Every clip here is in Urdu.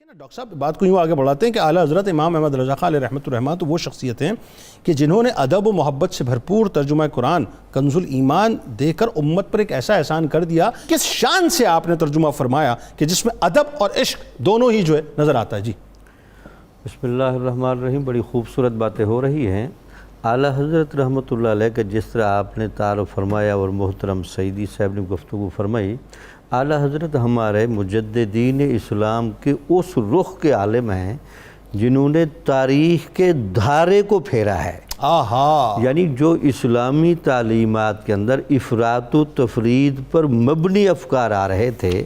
ڈاکٹر صاحب بات کو یوں آگے بڑھاتے ہیں کہ اعلیٰ حضرت امام احمد رضا خان علیہ رحمۃ الرحمٰن تو وہ شخصیت ہیں کہ جنہوں نے ادب و محبت سے بھرپور ترجمہ قرآن کنز الایمان دے کر امت پر ایک ایسا احسان کر دیا۔ کس شان سے آپ نے ترجمہ فرمایا کہ جس میں ادب اور عشق دونوں ہی جو ہے نظر آتا ہے؟ جی بسم اللہ الرحمن الرحیم۔ بڑی خوبصورت باتیں ہو رہی ہیں۔ اعلیٰ حضرت رحمۃ اللہ علیہ کا جس طرح آپ نے تعارف فرمایا اور محترم سعیدی صاحب نے گفتگو فرمائی، اعلیٰ حضرت ہمارے مجددین اسلام کے اس رخ کے عالم ہیں جنہوں نے تاریخ کے دھارے کو پھیرا ہے۔ یعنی جو اسلامی تعلیمات کے اندر افراط و تفرید پر مبنی افکار آ رہے تھے،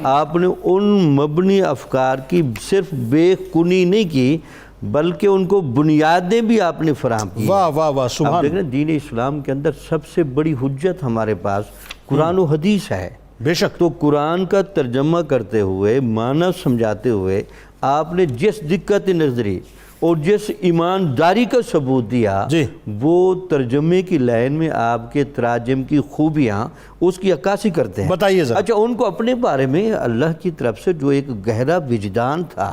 آپ نے ان مبنی افکار کی صرف بے کنی نہیں کی بلکہ ان کو بنیادیں بھی آپ نے فراہم کی۔ واہ واہ واہ، سبحان۔ آپ دیکھیں دین اسلام کے اندر سب سے بڑی حجت ہمارے پاس قرآن و حدیث ہے۔ بے شک۔ تو قرآن کا ترجمہ کرتے ہوئے، معنی سمجھاتے ہوئے آپ نے جس دقت نظری اور جس ایمانداری کا ثبوت دیا، جی، وہ ترجمے کی لائن میں آپ کے تراجم کی خوبیاں اس کی عکاسی کرتے ہیں۔ بتائیے ذرا۔ اچھا، ان کو اپنے بارے میں اللہ کی طرف سے جو ایک گہرا وجدان تھا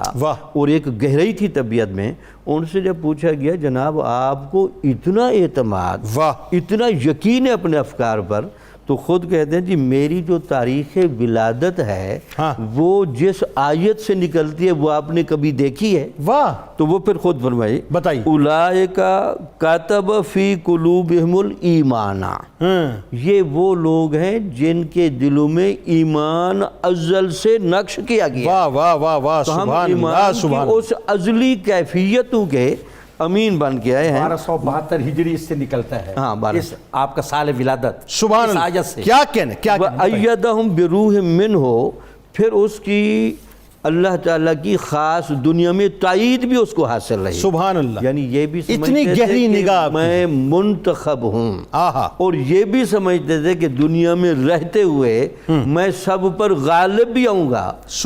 اور ایک گہرائی تھی طبیعت میں، ان سے جب پوچھا گیا جناب آپ کو اتنا اعتماد، اتنا یقین ہے اپنے افکار پر، تو خود کہتے ہیں جی میری جو تاریخ ولادت ہے وہ جس آیت سے نکلتی ہے وہ آپ نے کبھی دیکھی ہے؟ واہ۔ تو وہ پھر خود فرمائی، بتائیے۔ اولئک کتب فی قلوبہم الایمان، یہ وہ لوگ ہیں جن کے دلوں میں ایمان ازل سے نقش کیا گیا۔ واہ واہ واہ واہ، سبحان اللہ، سبحان اس ازلی کیفیتوں کے امین بن کے آئے ہیں۔ 1272 ہجری اس سے نکلتا ہے، اس آپ کا سال ولادت، سبحان اس اللہ۔ آیت سے کیا کہنے، کیا کہنے؟ وَأَيَّدَهُمْ بِرُوحٍ مِّنْهُ، پھر اس کی اللہ تعالیٰ کی خاص دنیا میں تائید بھی اس کو حاصل رہی۔ سبحان اللہ۔ یعنی یہ بھی اتنی سمجھتے تھے گہری کہ نگاہ میں منتخب ہوں، اور یہ بھی سمجھتے تھے کہ دنیا میں رہتے ہوئے میں سب پر غالب بھی آؤں گا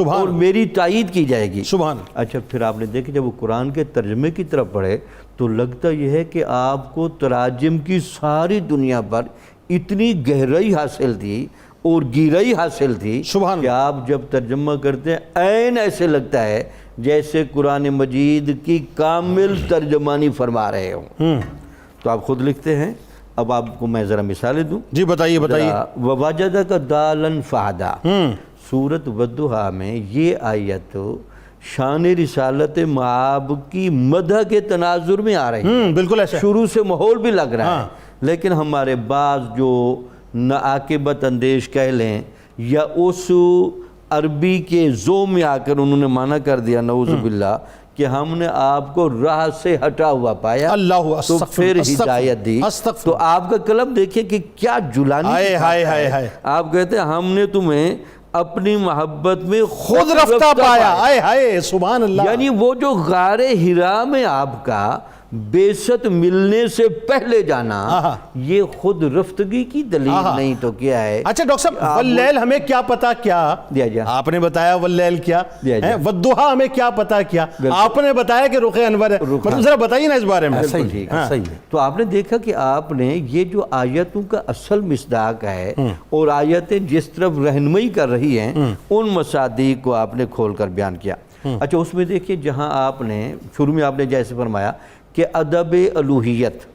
اور میری تائید کی جائے گی۔ سبحان۔ اچھا، پھر آپ نے دیکھا جب وہ قرآن کے ترجمے کی طرف پڑھے تو لگتا یہ ہے کہ آپ کو تراجم کی ساری دنیا پر اتنی گہرائی حاصل تھی اور گہرائی حاصل تھی کہ آپ جب ترجمہ کرتے ہیں عین ایسے لگتا ہے جیسے قرآن مجید کی کامل ترجمانی فرما رہے ہوں۔ تو آپ خود لکھتے ہیں، اب آپ کو میں ذرا مثالیں دوں۔ جی بتائیے بتائیے۔ وَوَجَدَكَ دَالًا فَهَدَىٰ، سورۃ والضحیٰ میں یہ آیت شان رسالت مآب کی مدح کے تناظر میں آ رہی ہے۔ بالکل ایسا شروع سے ماحول بھی لگ رہا ہے، لیکن ہمارے بعض جو ناعاقبت اندیش کہہ لیں یا اس عربی کے ذو میں آ کر انہوں نے معنی کر دیا نعوذ باللہ کہ ہم نے آپ کو راہ سے ہٹا ہوا پایا تو پھر ہدایت دی۔ تو آپ کا قلم دیکھیں کہ کیا جلانی، آپ کہتے ہیں ہم نے تمہیں اپنی محبت میں خود رفتہ پایا۔ آئے ہائے، سبحان اللہ۔ یعنی وہ جو غار ہرا میں آپ کا بیست ملنے سے پہلے جانا، یہ خود رفتگی کی دلیل نہیں تو کیا ہے؟ اچھا ڈاکٹر صاحب، واللیل ہمیں کیا پتا کیا دیا جا، آپ نے بتایا واللیل کیا، والضحیٰ ہمیں کیا پتا کیا، آپ نے بتایا کہ رخ انور ہے، مطلب ذرا بتائیے نا اس بارے میں۔ صحیح ہے۔ تو آپ نے دیکھا کہ آپ نے یہ جو آیتوں کا اصل مصداق ہے اور آیتیں جس طرف رہنمائی کر رہی ہیں ان مصادیق کو آپ نے کھول کر بیان کیا۔ اچھا، اس میں دیکھیے جہاں آپ نے شروع میں آپ نے جیسے فرمایا کہ ادب الوہیت،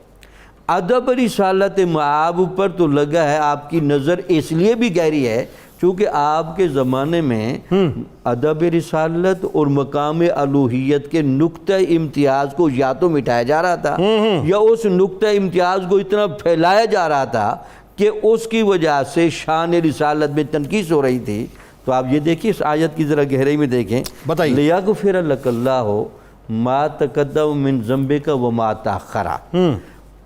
ادب رسالت مآب پر تو لگا ہے آپ کی نظر اس لیے بھی گہری ہے چونکہ آپ کے زمانے میں ادب رسالت اور مقام الوہیت کے نقطہ امتیاز کو یا تو مٹایا جا رہا تھا یا اس نقطہ امتیاز کو اتنا پھیلایا جا رہا تھا کہ اس کی وجہ سے شان رسالت میں تنقیص ہو رہی تھی۔ تو آپ یہ دیکھیں اس آیت کی ذرا گہرائی میں دیکھیں، بتائیے۔ لِيَغْفِرَ لَكَ اللَّهُ مَا تَقَدَّمَ مِن ذَنبِكَ وَمَا تَأَخَّرَ،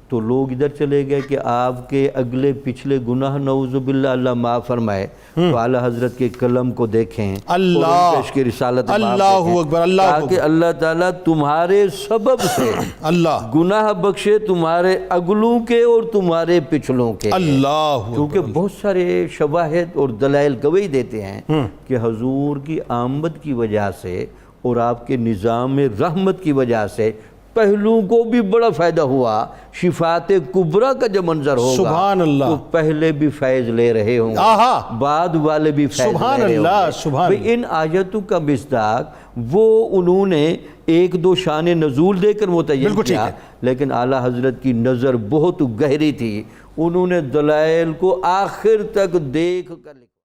تو لوگ ادھر چلے گئے کہ آپ کے اگلے پچھلے گناہ نعوذ باللہ اللہ معاف فرمائے، تو اعلیٰ حضرت کے قلم کو دیکھیں، اللہ کی رسالت، اللہ اکبر، اللہ اکبر، تاکہ اللہ تعالیٰ تمہارے سبب سے اللہ گناہ بخشے تمہارے اگلوں کے اور تمہارے پچھلوں کے۔ اللہ، کیونکہ بہت سارے شواہد اور دلائل گواہی دیتے ہیں کہ حضور کی آمد کی وجہ سے اور آپ کے نظام رحمت کی وجہ سے پہلوں کو بھی بڑا فائدہ ہوا۔ شفاعت کبریٰ کا جو منظر ہوگا سبحان اللہ، تو پہلے بھی فیض لے رہے ہوں گے، بعد والے بھی فیض لے رہے ہوں گے۔ ان آیتوں کا مصداق وہ انہوں نے ایک دو شان نزول دے کر متعین بالکل ٹھیک کیا، ہے۔ لیکن اعلیٰ حضرت کی نظر بہت گہری تھی، انہوں نے دلائل کو آخر تک دیکھ کر لکھا۔